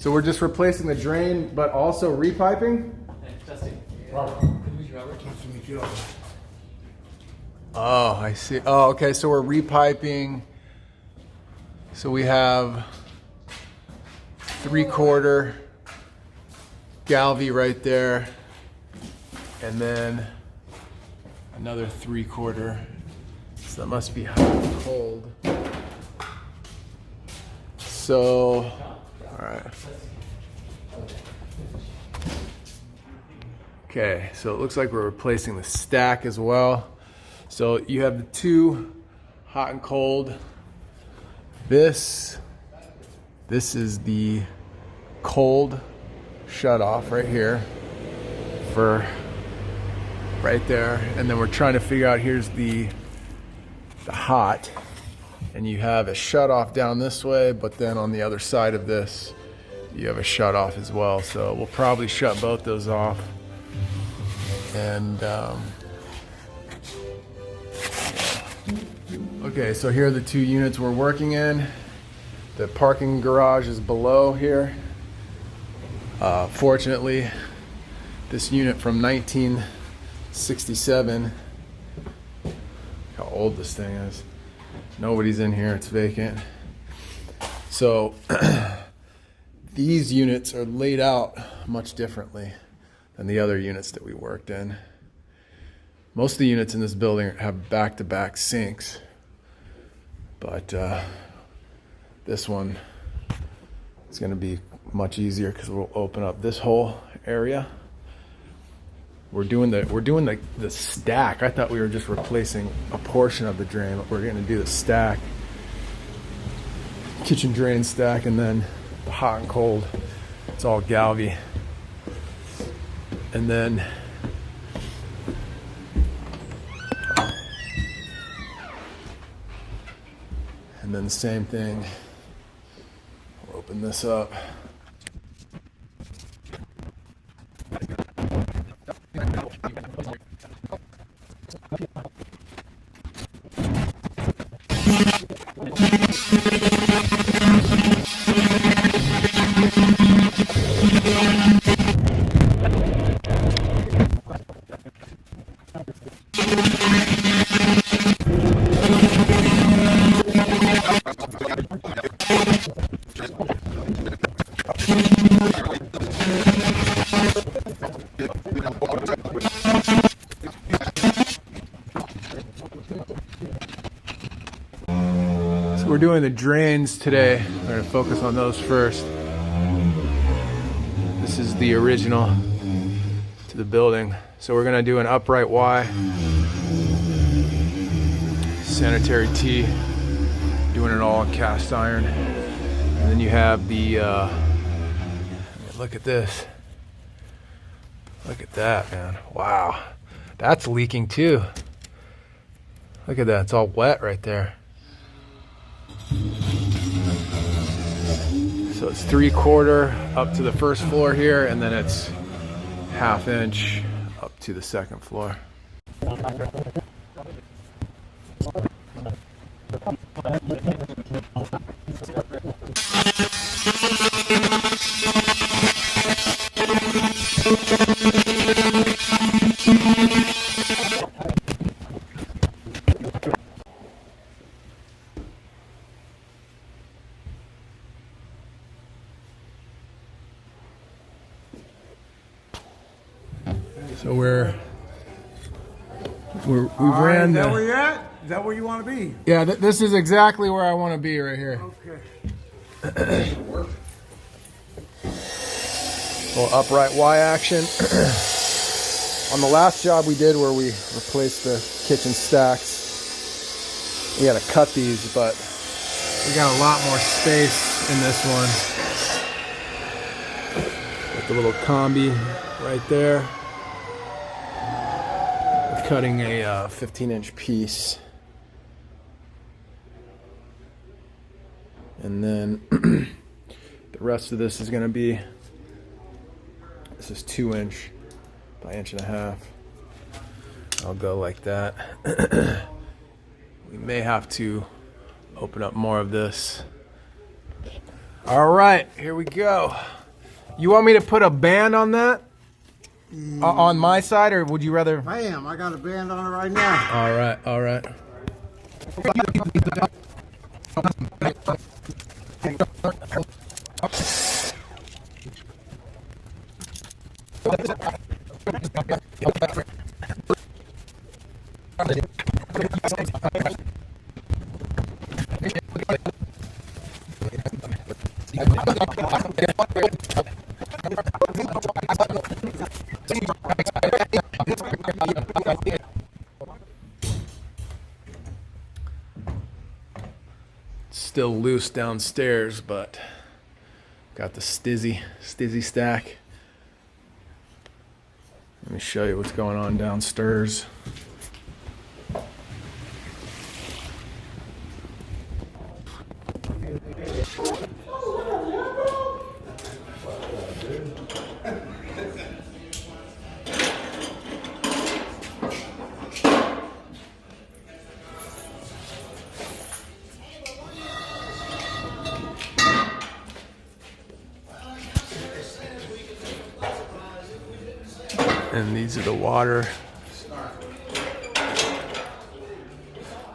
So we're just replacing the drain, but also repiping? Testing. Robert. Good to meet you, Robert. Nice to meet you. Oh, I see. Oh, okay, so we're repiping. So we have 3/4 Galvy right there, and then another 3/4. So that must be hot and cold. So, all right. Okay, so it looks like we're replacing the stack as well. So you have the two hot and cold. This is the cold shut off right here for right there. And then we're trying to figure out, here's the hot. And you have a shut off down this way, but then on the other side of this, you have a shut off as well. So we'll probably shut both those off. And okay, so here are the two units we're working in. The parking garage is below here. Fortunately, this unit from 1967, how old this thing is. Nobody's in here, it's vacant. So these units are laid out much differently than the other units that we worked in. Most of the units in this building have back-to-back sinks, but this one is going to be much easier because we'll open up this whole area. We're doing the stack. I thought we were just replacing a portion of the drain, but we're going to do the stack, kitchen drain stack, and then the hot and cold. It's all Galvy. And then the same thing. We'll open this up. So we're doing the drains today. We're going to focus on those first. This is the original to the building. So we're going to do an upright Y, sanitary T, doing it all in cast iron. And then you have the, look at this. Look at that, man. Wow. That's leaking too. Look at that. It's all wet right there. So it's 3/4 up to the first floor here, and then it's 1/2 inch up to the second floor. So we ran Is that the. where you're at? Is that where you want to be? Yeah, this is exactly where I want to be right here. Okay. Little upright Y action. On the last job we did where we replaced the kitchen stacks, we had to cut these, but we got a lot more space in this one. With the little combi right there. We're cutting a 15-inch piece. And then the rest of this is going to be, this is 2-inch by 1.5 inches. I'll go like that. We may have to open up more of this. All right, here we go. You want me to put a band on that? On my side, or would you rather? I am. I got a band on it right now. All right, all right. Still loose downstairs, but got the stizzy stack. Let me show you what's going on downstairs. And these are the water.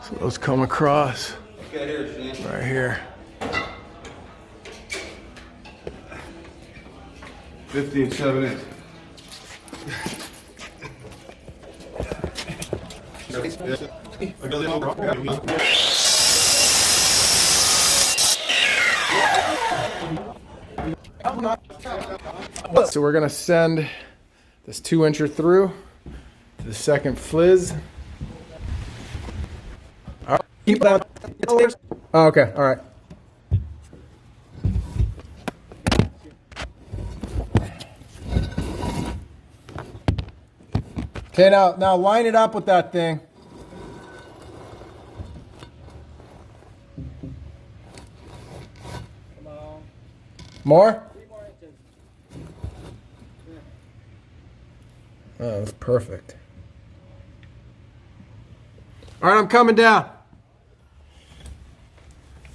So those come across right here. 15.7 So we're gonna send this 2-incher through to the second flizz. All right. Keep that. Oh, okay, all right. Okay, now line it up with that thing. More? Oh, that's perfect. All right, I'm coming down.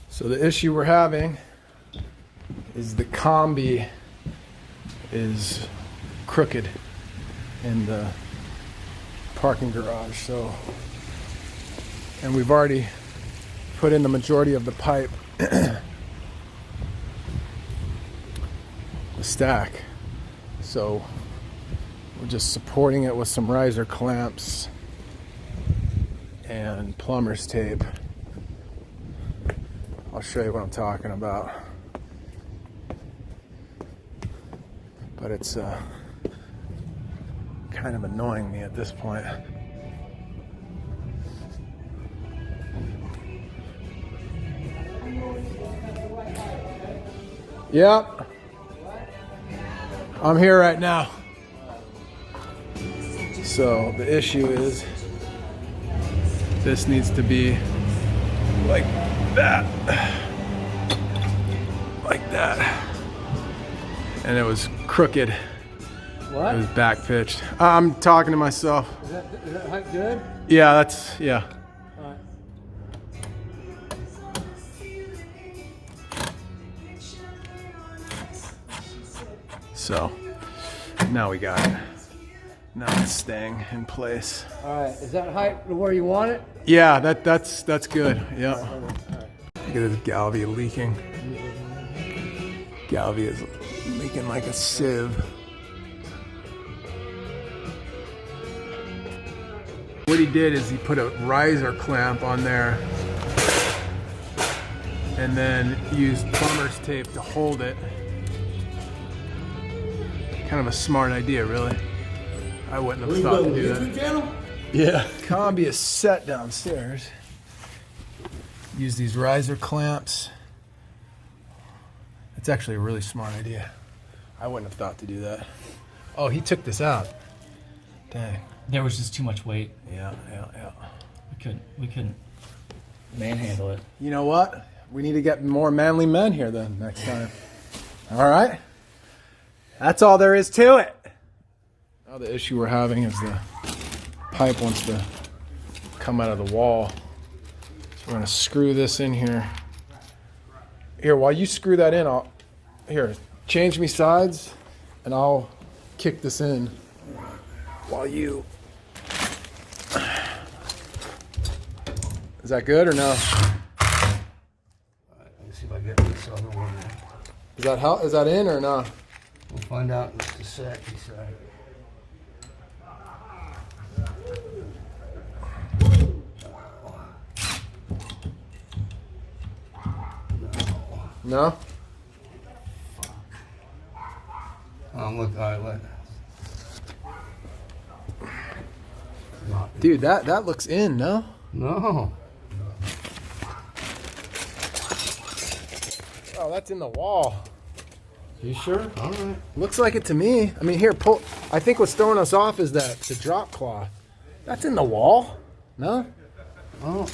So the issue we're having is the combi is crooked in the parking garage. So, and we've already put in the majority of the pipe, the stack. So we're just supporting it with some riser clamps and plumber's tape. I'll show you what I'm talking about. But it's kind of annoying me at this point. Yep. I'm here right now. So the issue is this needs to be like that. Like that. And it was crooked. What? It was back pitched. I'm talking to myself. Is that height good? Yeah, yeah. All right. So now we got it. Now it's staying in place. All right. Is that height where you want it? Yeah, that's good. Yeah. Look at this Galvy leaking. Galvy is leaking like a sieve. What he did is he put a riser clamp on there and then used plumber's tape to hold it. Kind of a smart idea, really. I wouldn't have thought to do that. Yeah. Combi is set downstairs. Use these riser clamps. It's actually a really smart idea. I wouldn't have thought to do that. Oh, he took this out. Dang. There was just too much weight. Yeah. We couldn't manhandle it. You know what? We need to get more manly men here then next time. All right. That's all there is to it. Now the issue we're having is the pipe wants to come out of the wall. So we're going to screw this in here Here, while you screw that in, here, change me sides, and I'll kick this in while you. Is that good or no? Let me see if I get this other one. Is that in or no? We'll find out in just a sec, he said. No? Look, all right, look. Dude, that looks in, no? No. Oh, that's in the wall. You sure? All right. Looks like it to me. I mean, here, pull. I think what's throwing us off is the drop cloth. That's in the wall. No? Oh.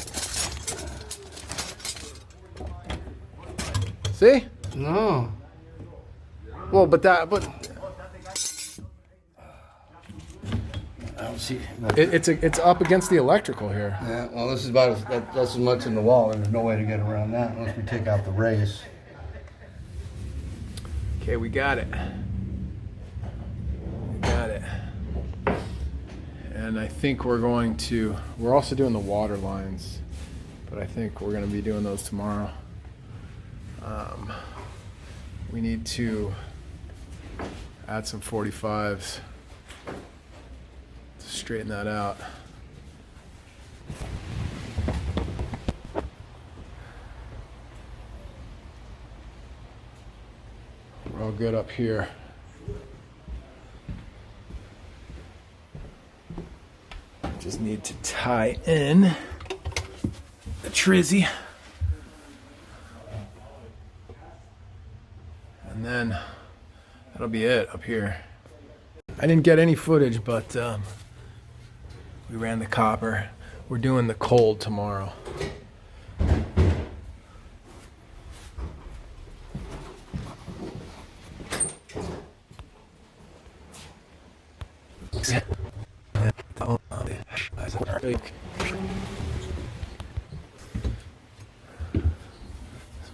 See? No. Well, but I don't see. it's up against the electrical here. Yeah, well, this is about that's as much in the wall, and there's no way to get around that unless we take out the race. Okay, we got it. We got it. And I think we're also doing the water lines, but I think we're going to be doing those tomorrow. We need to add some 45s to straighten that out. We're all good up here. Just need to tie in the trizzy. And then that'll be it up here. I didn't get any footage, but we ran the copper. We're doing the cold tomorrow. So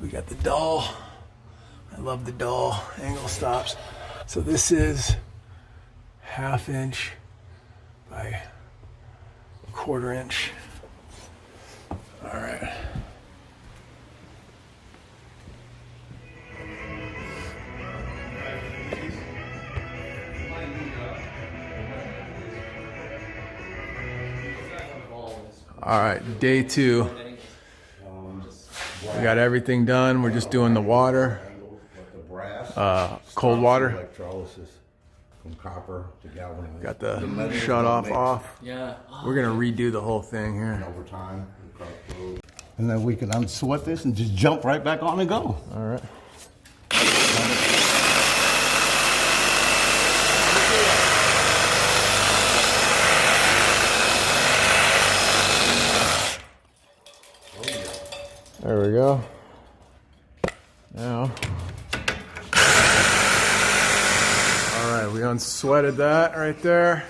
we got the dull. I love the dull angle stops. So this is 1/2 inch by 1/4 inch. All right. All right, day 2. We got everything done. We're just doing the water, cold water. Electrolysis from copper to galvanized. Got the shut off. Yeah. We're gonna redo the whole thing here. Over time. And then we can unsweat this and just jump right back on and go. All right. There we go. Now. All right, we unsweated that right there.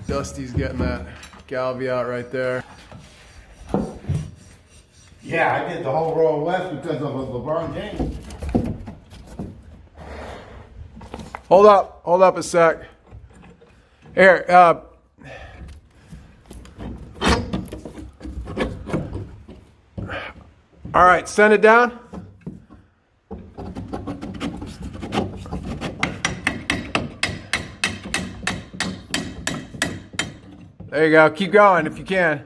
Dusty's getting that Galvy out right there. Yeah, I did the whole row west because of LeBron James. Hold up a sec. Here, all right, send it down. There you go. Keep going if you can.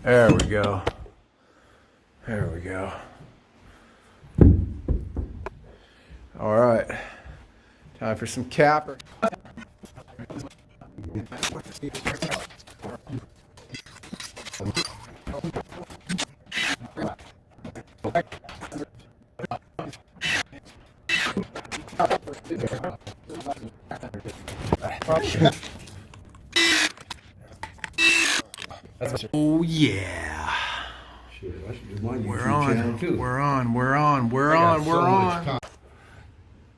There we go. There we go. All right. Time for some capper. Oh yeah. We're on.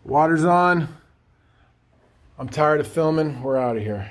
Water's on. I'm tired of filming. We're out of here.